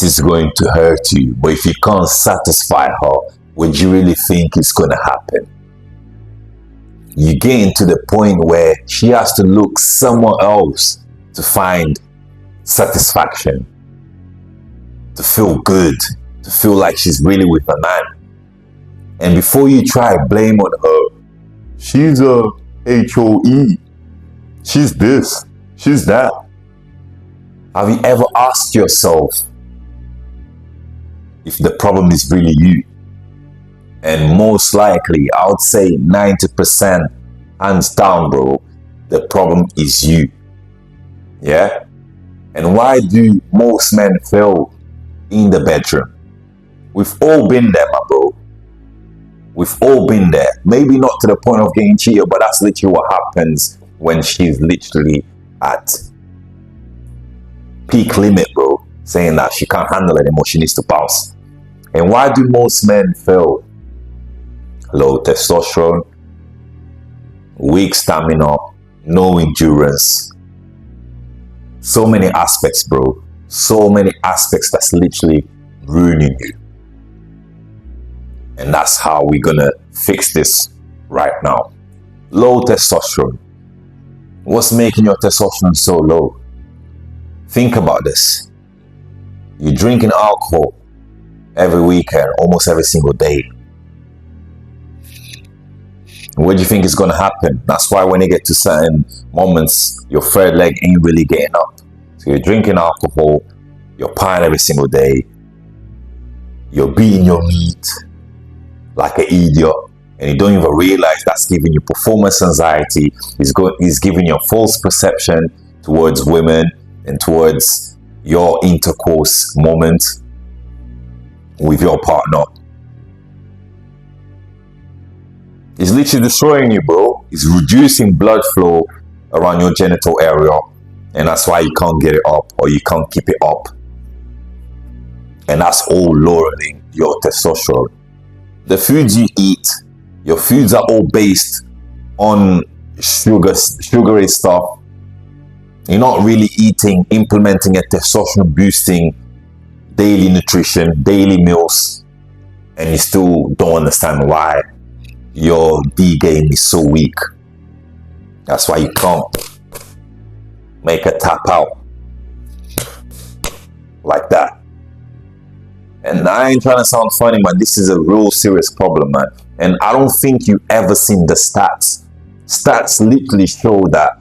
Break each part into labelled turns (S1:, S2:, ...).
S1: this is going to hurt you. But if you can't satisfy her, would you really think it's going to happen? You get to the point where she has to look somewhere else to find satisfaction, to feel good, to feel like she's really with a man. And before you try blame on her, she's a HOE, she's this, she's that. Have you ever asked yourself if the problem is really you? And most likely, I would say 90%, hands down, bro, the problem is you. Yeah? And why do most men fail in the bedroom? We've all been there, my bro. We've all been there. Maybe not to the point of getting cheated, but that's literally what happens when she's literally at peak limit, bro. Saying that she can't handle it anymore, she needs to bounce. And why do most men fail? Low testosterone, weak stamina, no endurance. So many aspects, bro. So many aspects that's literally ruining you. And that's how we're gonna fix this right now. Low testosterone. What's making your testosterone so low? Think about this. You're drinking alcohol every weekend, almost every single day. What do you think is going to happen? That's why when you get to certain moments, your third leg ain't really getting up. So you're drinking alcohol, you're partying every single day, you're beating your meat like an idiot, and you don't even realize that's giving you performance anxiety. It's giving you a false perception towards women and towards your intercourse moment with your partner. It's literally destroying you, bro. It's reducing blood flow around your genital area, and that's why you can't get it up or you can't keep it up. And that's all lowering your testosterone. The foods you eat, your foods are all based on sugary stuff. You're not really implementing a testosterone boosting daily nutrition, daily meals, and you still don't understand why your D game is so weak. That's why you can't make a tap out like that. And I ain't trying to sound funny, man. This is a real serious problem, man. And I don't think you ever seen the stats. Stats literally show that.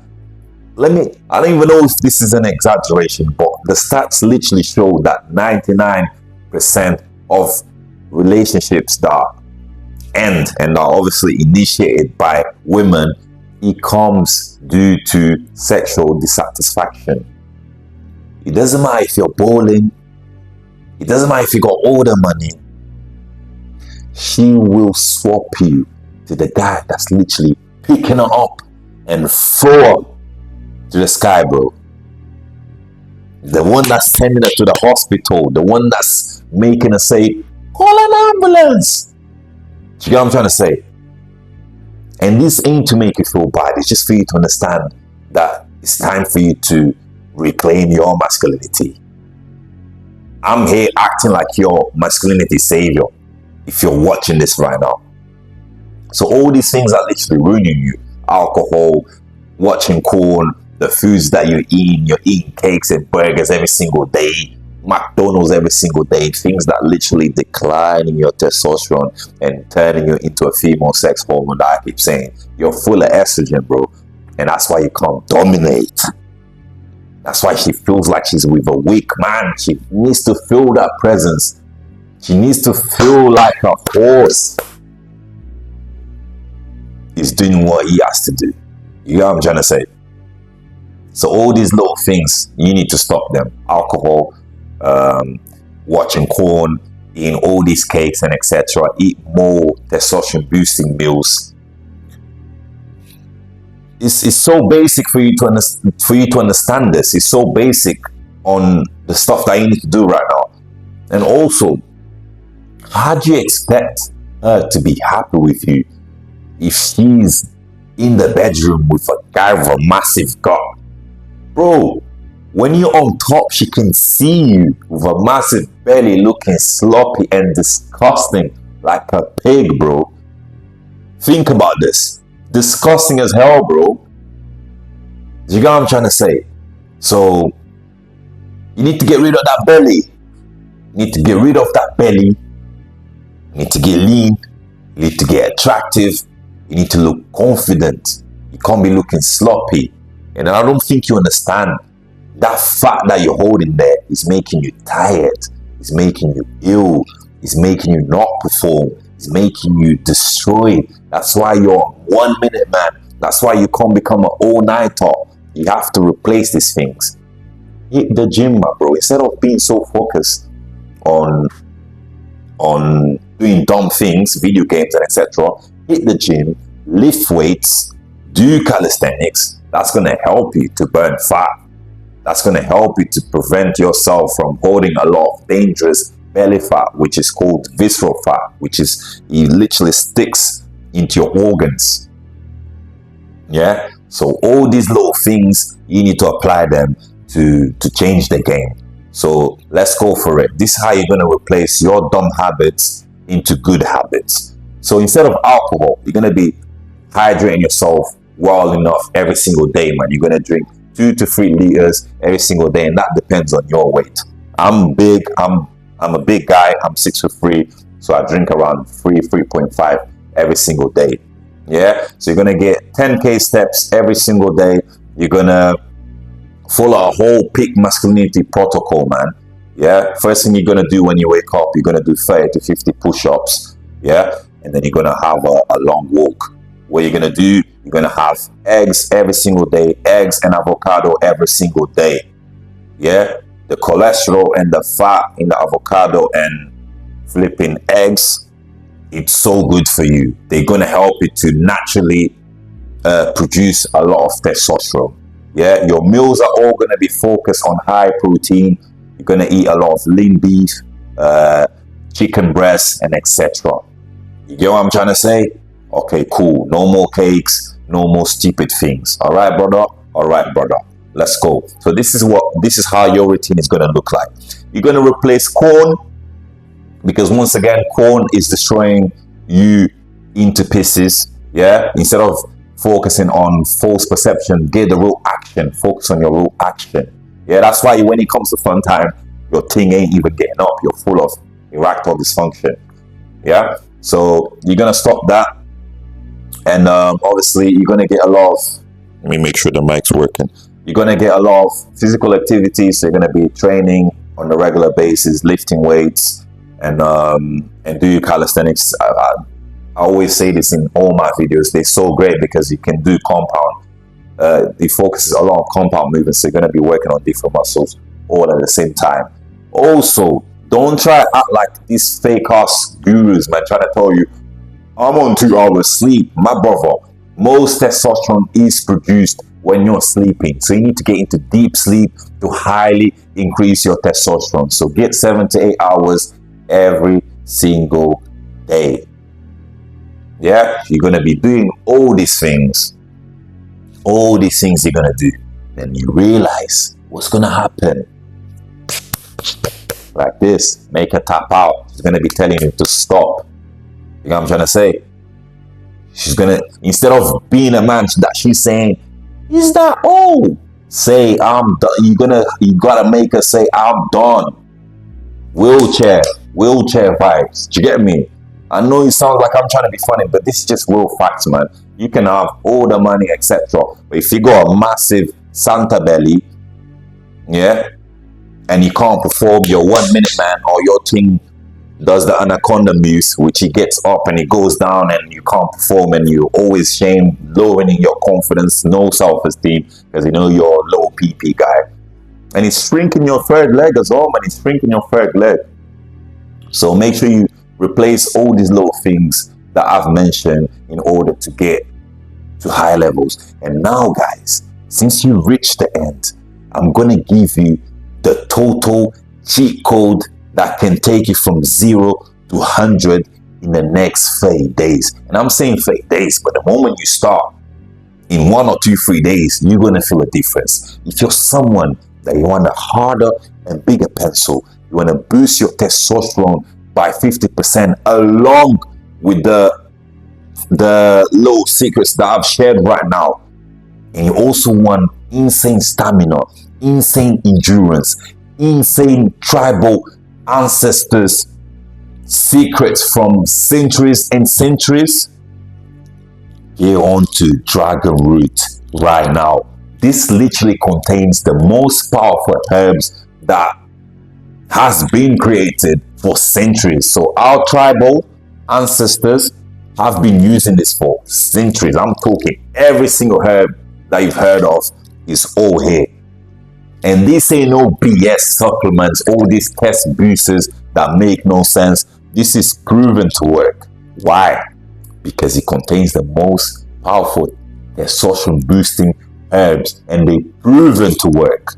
S1: I don't even know if this is an exaggeration, but the stats literally show that 99% of relationships that end and are obviously initiated by women, it comes due to sexual dissatisfaction. It doesn't matter if you're balling, it doesn't matter if you got all the money, she will swap you to the guy that's literally picking her up and throw her to the sky, bro. The one that's sending her to the hospital, the one that's making her say, call an ambulance. Do you get what I'm trying to say? And this ain't to make you feel bad. It's just for you to understand that it's time for you to reclaim your masculinity. I'm here acting like your masculinity savior if you're watching this right now. So all these things are literally ruining you. Alcohol, watching porn, the foods that you're eating cakes and burgers every single day, McDonald's every single day, things that literally decline in your testosterone and turning you into a female sex hormone that I keep saying. You're full of estrogen, bro. And that's why you can't dominate. That's why she feels like she's with a weak man. She needs to feel that presence. She needs to feel like a horse is doing what he has to do. You know what I'm trying to say? So all these little things, you need to stop them. Alcohol, watching porn, eating all these cakes and etc. Eat more testosterone boosting meals. It's so basic for you to understand this. It's so basic on the stuff that you need to do right now. And also, how do you expect her to be happy with you if she's in the bedroom with a guy with a massive gut? Bro, When you're on top, she can see you with a massive belly looking sloppy and disgusting like a pig, bro. Think about this. Disgusting as hell, bro. You get what I'm trying to say? So, you need to get rid of that belly. You need to get rid of that belly. You need to get lean. You need to get attractive. You need to look confident. You can't be looking sloppy. And I don't think you understand. That fat that you're holding there is making you tired. It's making you ill. It's making you not perform. It's making you destroyed. That's why you're 1 minute man. That's why you can't become an all-nighter. You have to replace these things. Hit the gym, my bro. Instead of being so focused on doing dumb things, video games and etc., hit the gym, lift weights, do calisthenics. That's going to help you to burn fat. That's going to help you to prevent yourself from holding a lot of dangerous belly fat, which is called visceral fat, which is, it literally sticks into your organs. Yeah, so all these little things, you need to apply them to change the game. So let's go for it. This is how you're going to replace your dumb habits into good habits. So instead of alcohol, you're going to be hydrating yourself well enough every single day, man. You're going to drink 2 to 3 liters every single day, and that depends on your weight. I'm big. I'm a big guy. I'm 6'3", so I drink around 3.5 every single day. Yeah, so you're gonna get 10k steps every single day. You're gonna follow a whole peak masculinity protocol, man. Yeah, first thing you're gonna do when you wake up, you're gonna do 30 to 50 push-ups. Yeah, and then you're gonna have a long walk. What you're gonna do, you're gonna have eggs every single day, eggs and avocado every single day. Yeah, the cholesterol and the fat in the avocado and flipping eggs, it's so good for you. They're gonna help you to naturally produce a lot of testosterone. Yeah, your meals are all gonna be focused on high protein. You're gonna eat a lot of lean beef, chicken breast, and etc. You get what I'm trying to say? Okay, cool. No more cakes, no more stupid things. All right, brother. All right, brother. Let's go. So this is how your routine is gonna look like. You're gonna replace corn, because once again, corn is destroying you into pieces. Yeah, instead of focusing on false perception, get the real action. Focus on your real action. Yeah, that's why when it comes to fun time, your thing ain't even getting up. You're full of erectile dysfunction. Yeah, so you're gonna stop that, and obviously you're gonna get a lot of. Let me make sure the mic's working. You're gonna get a lot of physical activities. So you're gonna be training on a regular basis, lifting weights, and do your calisthenics. I always say this in all my videos. They're so great because you can do compound. It focuses a lot on compound movements. So you're gonna be working on different muscles all at the same time. Also, don't try to act like these fake ass gurus, man, trying to tell you I'm on 2 hours sleep. My brother, most testosterone is produced when you're sleeping. So you need to get into deep sleep to highly increase your testosterone. So get 7 to 8 hours every single day. Yeah, you're going to be doing all these things. All these things you're going to do. Then you realize what's going to happen. Like this, make her tap out. She's going to be telling you to stop. You know what I'm trying to say? She's going to, instead of being a man that she's saying, is that all? Say, I'm done. You gotta make her say, I'm done. Wheelchair vibes. Do you get me? I know it sounds like I'm trying to be funny, but this is just real facts, man. You can have all the money, etc. But if you got a massive Santa belly, yeah, and you can't perform your 1 minute man, or your thing does the anaconda moves, which he gets up and he goes down and you can't perform, and you always shame, lowering your confidence, no self-esteem, because you know you're a low PP guy. And it's shrinking your third leg as well, man. It's shrinking your third leg. So make sure you replace all these little things that I've mentioned in order to get to high levels. And now, guys, since you reached the end, I'm going to give you the total cheat code that can take you from 0 to 100 in the next 30 days. And I'm saying 30 days, but the moment you start, in 1 or 2, 3 days, you're going to feel a difference. If you're someone that you want a harder and bigger pencil. You want to boost your testosterone by 50% along with the little secrets that I've shared right now. And you also want insane stamina, insane endurance, insane tribal ancestors, secrets from centuries and centuries. Get on to Dragon Root right now. This literally contains the most powerful herbs that has been created for centuries. So our tribal ancestors have been using this for centuries. I'm talking every single herb that you've heard of is all here. And this ain't no BS supplements, all these test boosters that make no sense. This is proven to work. Why? Because it contains the most powerful testosterone boosting herbs, and they've proven to work.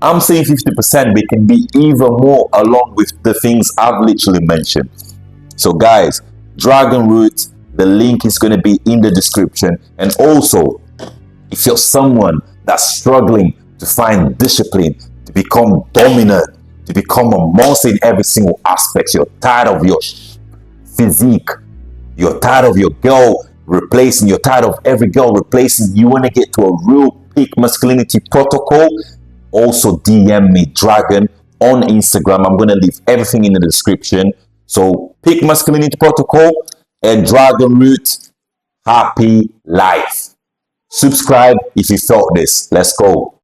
S1: I'm saying 50%, but it can be even more along with the things I've literally mentioned. So guys, Dragon Root, the link is going to be in the description. And also, if you're someone that's struggling to find discipline, to become dominant, to become a monster in every single aspect, you're tired of your physique, you're tired of your girl replacing, you're tired of every girl replacing, you want to get to a real peak masculinity protocol, also DM me Dragon on Instagram. I'm going to leave everything in the description. So peak masculinity protocol and Dragon Root, happy life. Subscribe if you felt this. Let's go.